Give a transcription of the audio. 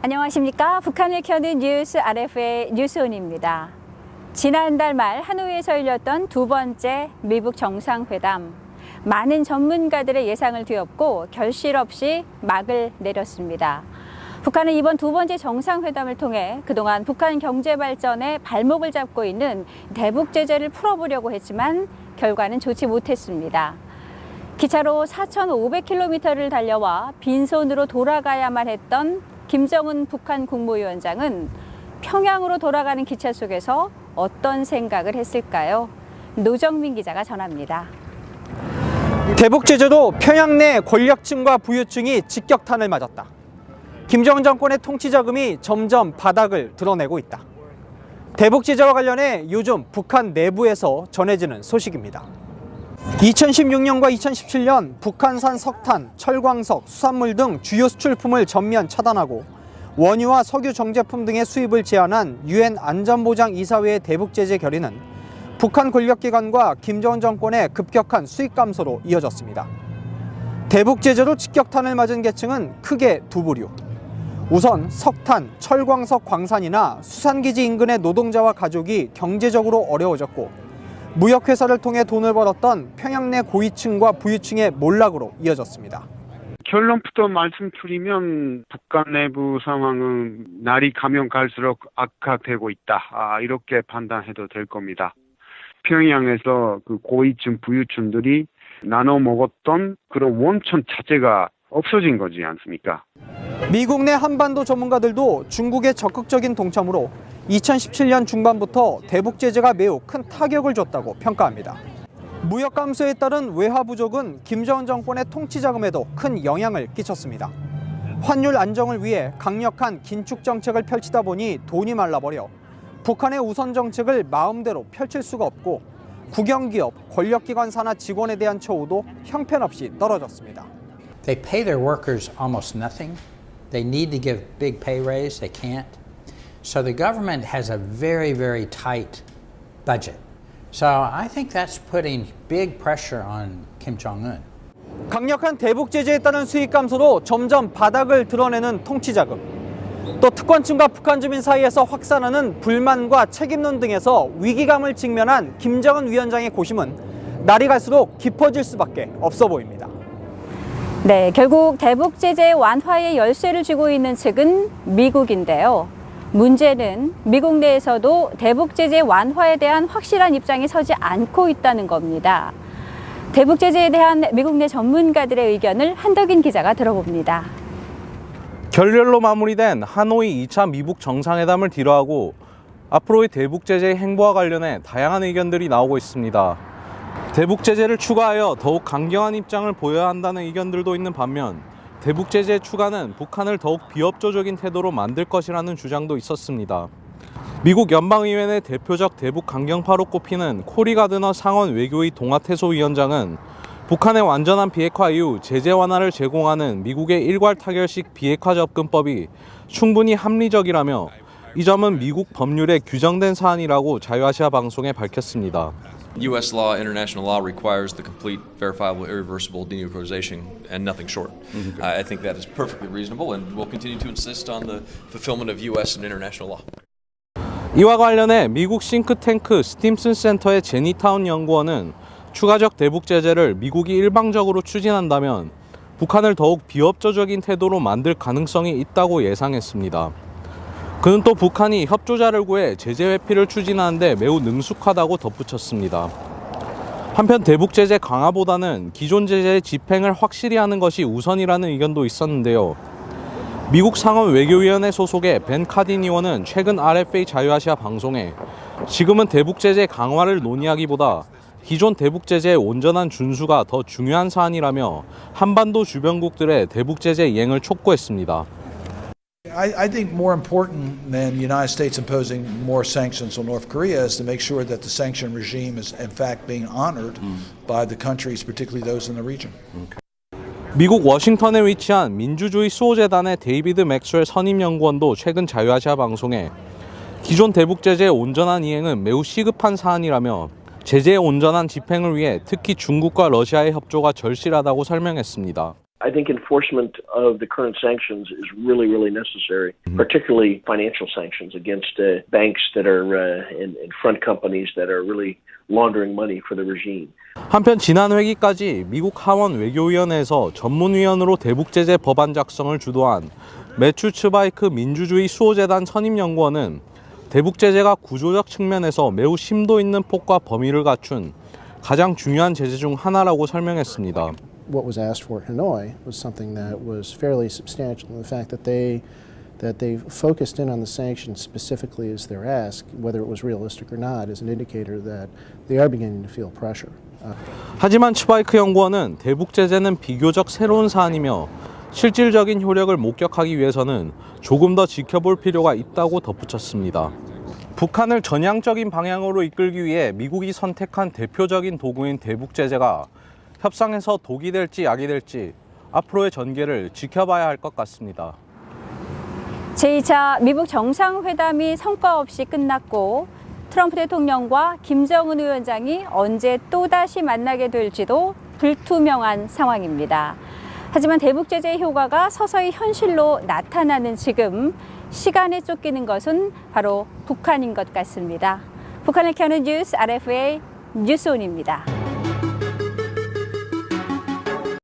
안녕하십니까. 북한을 켜는 뉴스 RF의 뉴스온입니다. 지난달 말 하노이에서 열렸던 두 번째 미북 정상회담. 많은 전문가들의 예상을 뒤엎고 결실 없이 막을 내렸습니다. 북한은 이번 두 번째 정상회담을 통해 그동안 북한 경제 발전에 발목을 잡고 있는 대북 제재를 풀어보려고 했지만 결과는 좋지 못했습니다. 기차로 4,500km를 달려와 빈손으로 돌아가야만 했던 김정은 북한 국무위원장은 평양으로 돌아가는 기차 속에서 어떤 생각을 했을까요? 노정민 기자가 전합니다. 대북 제재도 평양 내 권력층과 부유층이 직격탄을 맞았다. 김정은 정권의 통치 자금이 점점 바닥을 드러내고 있다. 대북 제재와 관련해 요즘 북한 내부에서 전해지는 소식입니다. 2016년과 2017년 북한산 석탄, 철광석, 수산물 등 주요 수출품을 전면 차단하고 원유와 석유 정제품 등의 수입을 제한한 유엔 안전보장이사회의 대북 제재 결의는 북한 권력기관과 김정은 정권의 급격한 수익 감소로 이어졌습니다. 대북 제재로 직격탄을 맞은 계층은 크게 두 부류. 우선 석탄, 철광석 광산이나 수산기지 인근의 노동자와 가족이 경제적으로 어려워졌고 무역회사를 통해 돈을 벌었던 평양 내 고위층과 부유층의 몰락으로 이어졌습니다. 결론부터 말씀드리면 북한 내부 상황은 날이 가면 갈수록 악화되고 있다. 이렇게 판단해도 될 겁니다. 평양에서 그 고위층, 부유층들이 나눠 먹었던 그런 원천 자체가 없어진 거지 않습니까? 미국 내 한반도 전문가들도 중국의 적극적인 동참으로 2017년 중반부터 대북 제재가 매우 큰 타격을 줬다고 평가합니다. 무역 감소에 따른 외화 부족은 김정은 정권의 통치 자금에도 큰 영향을 끼쳤습니다. 환율 안정을 위해 강력한 긴축 정책을 펼치다 보니 돈이 말라버려 북한의 우선 정책을 마음대로 펼칠 수가 없고 국영기업, 권력기관 산하 직원에 대한 처우도 형편없이 떨어졌습니다. They pay their workers almost nothing. They need to give big pay raise. They can't. So the government has a very, very tight budget. So I think that's putting big pressure on Kim Jong-un. 강력한 대북 제재에 따른 수익 감소로 점점 바닥을 드러내는 통치 자금. 또 특권층과 북한 주민 사이에서 확산하는 불만과 책임론 등에서 위기감을 직면한 김정은 위원장의 고심은 날이 갈수록 깊어질 수밖에 없어 보입니다. 네, 결국 대북 제재 완화의 열쇠를 쥐고 있는 측은 미국인데요. 문제는 미국 내에서도 대북 제재 완화에 대한 확실한 입장에 서지 않고 있다는 겁니다. 대북 제재에 대한 미국 내 전문가들의 의견을 한덕인 기자가 들어봅니다. 결렬로 마무리된 하노이 2차 미북 정상회담을 뒤로하고 앞으로의 대북 제재의 행보와 관련해 다양한 의견들이 나오고 있습니다. 대북 제재를 추가하여 더욱 강경한 입장을 보여야 한다는 의견들도 있는 반면 대북 제재의 추가는 북한을 더욱 비협조적인 태도로 만들 것이라는 주장도 있었습니다. 미국 연방의회 대표적 대북 강경파로 꼽히는 코리 가드너 상원 외교위 동아태소위원장은 북한의 완전한 비핵화 이후 제재 완화를 제공하는 미국의 일괄 타결식 비핵화 접근법이 충분히 합리적이라며 이 점은 미국 법률에 규정된 사안이라고 자유아시아 방송에 밝혔습니다. U.S. law, international law requires the complete, verifiable, irreversible denuclearization and nothing short. I think that is perfectly reasonable, and we'll continue to insist on the fulfillment of U.S. and international law. 이와 관련해 미국 싱크탱크 스팀슨 센터의 제니타운 연구원은 추가적 대북 제재를 미국이 일방적으로 추진한다면 북한을 더욱 비협조적인 태도로 만들 가능성이 있다고 예상했습니다. 그는 또 북한이 협조자를 구해 제재 회피를 추진하는데 매우 능숙하다고 덧붙였습니다. 한편 대북 제재 강화보다는 기존 제재의 집행을 확실히 하는 것이 우선이라는 의견도 있었는데요. 미국 상원 외교위원회 소속의 벤 카딘 의원은 최근 RFA 자유아시아 방송에 지금은 대북 제재 강화를 논의하기보다 기존 대북 제재의 온전한 준수가 더 중요한 사안이라며 한반도 주변국들의 대북 제재 이행을 촉구했습니다. I think more important than the United States imposing more sanctions on North Korea is to make sure that the sanction regime is in fact being honored by the countries, particularly those in the region. 미국 워싱턴에 위치한 민주주의 수호재단의 데이비드 맥스웰 선임연구원도 최근 자유아시아 방송에 기존 대북 제재의 온전한 이행은 매우 시급한 사안이라며 제재의 온전한 집행을 위해 특히 중국과 러시아의 협조가 절실하다고 설명했습니다. I think enforcement of the current sanctions is really, really necessary, particularly financial sanctions against banks that are and front companies that are really laundering money for the regime. 한편 지난 회기까지 미국 하원 외교위원회에서 전문위원으로 대북제재 법안 작성을 주도한 매튜 츠바이크 민주주의 수호재단 선임연구원은 대북제재가 구조적 측면에서 매우 심도 있는 폭과 범위를 갖춘 가장 중요한 제재 중 하나라고 설명했습니다. What was asked for at Hanoi was something that was fairly substantial. And the fact that they focused in on the sanctions specifically as their ask, whether it was realistic or not, is an indicator that they are beginning to feel pressure. 하지만 츠바이크 연구원은 대북 제재는 비교적 새로운 사안이며 실질적인 효력을 목격하기 위해서는 조금 더 지켜볼 필요가 있다고 덧붙였습니다. 북한을 전향적인 방향으로 이끌기 위해 미국이 선택한 대표적인 도구인 대북 제재가 협상에서 독이 될지 약이 될지 앞으로의 전개를 지켜봐야 할 것 같습니다. 제2차 미국 정상회담이 성과 없이 끝났고 트럼프 대통령과 김정은 위원장이 언제 또다시 만나게 될지도 불투명한 상황입니다. 하지만 대북 제재의 효과가 서서히 현실로 나타나는 지금 시간에 쫓기는 것은 바로 북한인 것 같습니다. 북한을 켜는 뉴스 RFA 뉴스온입니다.